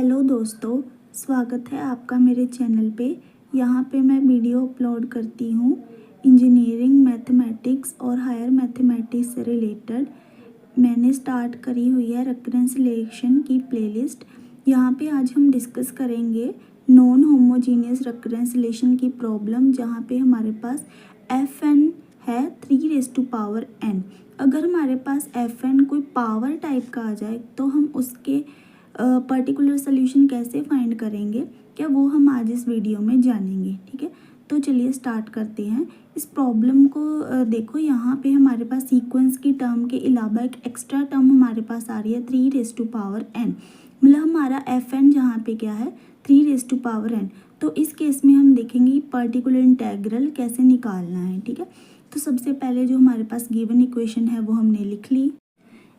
Hello दोस्तों, स्वागत है आपका मेरे चैनल पे। यहाँ पे मैं वीडियो अपलोड करती हूँ इंजीनियरिंग मैथमेटिक्स और हायर मैथमेटिक्स से रिलेटेड। मैंने स्टार्ट करी हुई है रेकरेंसिलेशन की प्लेलिस्ट। यहाँ पे आज हम डिस्कस करेंगे नॉन होमोजीनियस रेकरेंसिलेशन की प्रॉब्लम, जहाँ पे हमारे पास fn है 3n। अगर हमारे पास fn कोई पावर टाइप का आ जाए तो हम उसके पर्टिकुलर सोल्यूशन कैसे फाइंड करेंगे, क्या वो हम आज इस वीडियो में जानेंगे। ठीक है, तो चलिए स्टार्ट करते हैं। इस प्रॉब्लम को देखो, यहाँ पे हमारे पास सीक्वेंस की टर्म के अलावा एक एक्स्ट्रा टर्म हमारे पास आ रही है 3n। मतलब हमारा fn जहाँ पे क्या है 3n। तो इस केस में हम देखेंगे पर्टिकुलर इंटेग्रल कैसे निकालना है। ठीक है, तो सबसे पहले जो हमारे पास गिवन इक्वेशन है वो हमने लिख ली।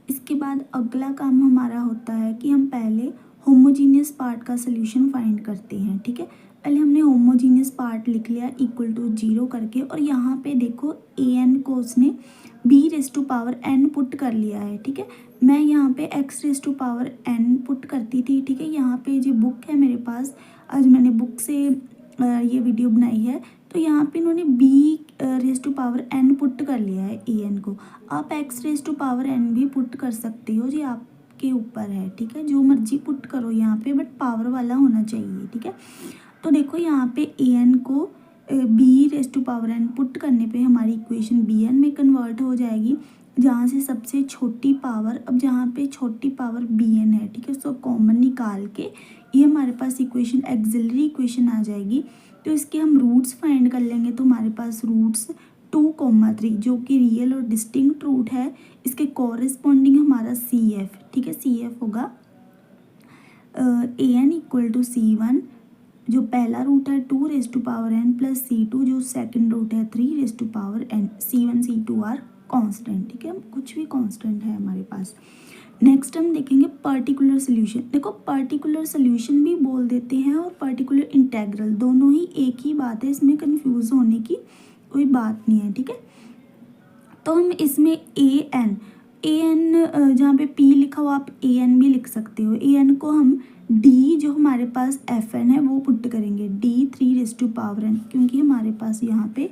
इसके बाद अगला काम हमारा होता है कि हम पहले होमोजीनियस पार्ट का सोल्यूशन फाइंड करते हैं। ठीक है, पहले हमने होमोजीनियस पार्ट लिख लिया इक्वल टू 0 करके, और यहाँ पे देखो an को उसने b n पुट कर लिया है। ठीक है, मैं यहाँ पे x n पुट करती थी। ठीक है, यहाँ पे जो बुक है मेरे पास, आज मैंने बुक से ये वीडियो बनाई है, तो यहाँ पे इन्होंने b n पुट कर लिया है an को। आप x n भी पुट कर सकते हो, जी आपके ऊपर है। ठीक है, जो मर्जी पुट करो यहाँ पे, बट पावर वाला होना चाहिए। ठीक है, तो देखो यहाँ पे an को b n पुट करने पे हमारी इक्वेशन bn में कन्वर्ट हो जाएगी, जहाँ से सबसे छोटी पावर, अब जहाँ पे छोटी पावर bn है, ठीक है, उसको कॉमन निकाल के ये हमारे पास इक्वेशन एक्सिलरी इक्वेशन आ जाएगी। तो इसके हम रूट्स फाइंड कर लेंगे, तो हमारे पास रूट्स 2,3 जो कि रियल और डिस्टिंक्ट रूट है, इसके कॉरेस्पॉन्डिंग हमारा CF। ठीक है, CF होगा an इक्वल टू C1 जो पहला रूट है 2n प्लस C2 जो सेकंड रूट है 3n। C1 C2 are constant. ठीक है, कुछ भी कांस्टेंट है हमारे पास। नेक्स्ट हम देखेंगे पर्टिकुलर सोल्यूशन। देखो, पर्टिकुलर सोल्यूशन भी बोल देते हैं और पर्टिकुलर इंटेग्रल, दोनों ही एक ही बात है, इसमें कंफ्यूज होने की कोई बात नहीं है। ठीक है, तो हम इसमें an जहाँ पे p लिखा हुआ आप an भी लिख सकते हो। an को हम d जो हमारे पास fn है वो पुट करेंगे, d 3n, क्योंकि हमारे पास यहाँ पे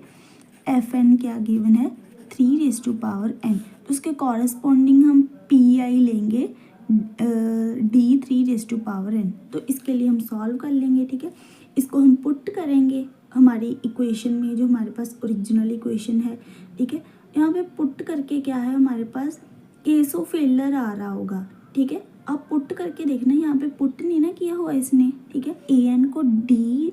fn क्या गिवन है 3n। तो उसके कॉरेस्पॉन्डिंग हम pi लेंगे d 3n। तो इसके लिए हम सॉल्व कर लेंगे। ठीक है, इसको हम पुट करेंगे हमारी इक्वेशन में, जो हमारे पास ओरिजिनल इक्वेशन है। ठीक है, यहाँ पे पुट करके क्या है हमारे पास केस ऑफ फेलियर आ रहा होगा। ठीक है, आप पुट करके देखना, यहाँ पे पुट नहीं ना किया हुआ इसने। ठीक है, an को d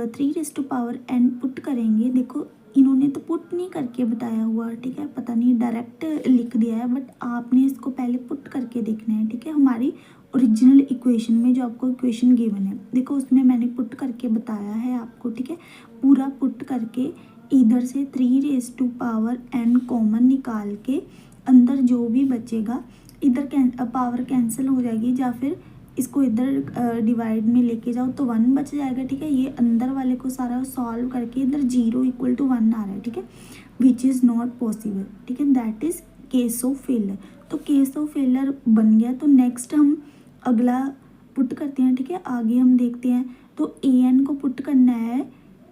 3n पुट करेंगे। देखो, इन्होंने तो पुट नहीं करके बताया हुआ। ठीक है, पता नहीं डायरेक्ट लिख दिया है, बट आपने इसको पहले पुट करके देखना है। ठीक है, हमारी ओरिजिनल इक्वेशन में जो आपको इक्वेशन गिवन है, देखो उसमें मैंने पुट करके बताया है आपको। ठीक है, पूरा पुट करके इधर से 3n कॉमन निकाल के अंदर जो भी बचेगा, इधर पावर कैंसिल हो जाएगी, या फिर इसको इधर डिवाइड में लेके जाओ तो 1 बच जाएगा। ठीक है, ये अंदर वाले को सारा सॉल्व करके इधर 0 इक्वल टू 1 आ रहा है। ठीक है, विच इज़ नॉट पॉसिबल। ठीक है, that is case of failure. तो केस ऑफ फेलियर बन गया, तो नेक्स्ट हम अगला पुट करते हैं। ठीक है, आगे हम देखते हैं, तो an को पुट करना है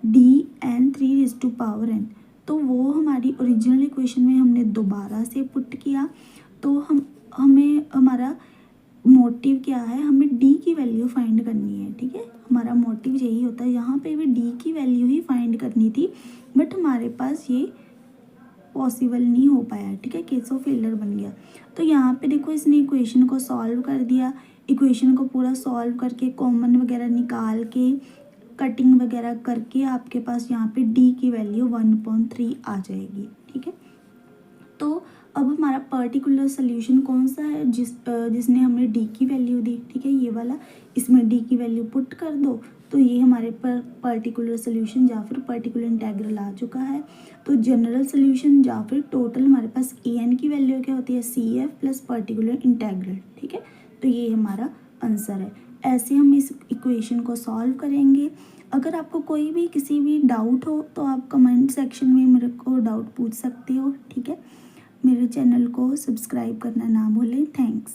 dn 3n। तो वो हमारी ओरिजिनल इक्वेशन में हमने दोबारा से पुट किया। तो हमें हमारा मोटिव क्या है, हमें d की वैल्यू फाइंड करनी है। ठीक है, हमारा मोटिव यही होता है, यहाँ पे भी d की वैल्यू ही फाइंड करनी थी, बट हमारे पास ये पॉसिबल नहीं हो पाया। ठीक है, केस ऑफ फेलियर बन गया। तो यहाँ पे देखो, इसने इक्वेशन को सॉल्व कर दिया। इक्वेशन को पूरा सॉल्व करके कॉमन वगैरह निकाल के कटिंग वगैरह करके आपके पास यहाँ पे d की वैल्यू 1/3 आ जाएगी। ठीक है, तो अब हमारा पर्टिकुलर सोल्यूशन कौन सा है जिसने हमें d की वैल्यू दी। ठीक है, ये वाला, इसमें d की वैल्यू पुट कर दो, तो ये हमारे पर्टिकुलर सोल्यूशन या फिर पर्टिकुलर इंटेग्रल आ चुका है। तो जनरल सोल्यूशन या फिर टोटल हमारे पास an की वैल्यू क्या होती है CF प्लस पर्टिकुलर इंटेग्रल। ठीक है, तो ये हमारा आंसर है। ऐसे हम इस इक्वेशन को सॉल्व करेंगे। अगर आपको कोई भी किसी भी डाउट हो तो आप कमेंट सेक्शन में मेरे को डाउट पूछ सकते हो। ठीक है, मेरे चैनल को सब्सक्राइब करना ना भूलें। थैंक्स।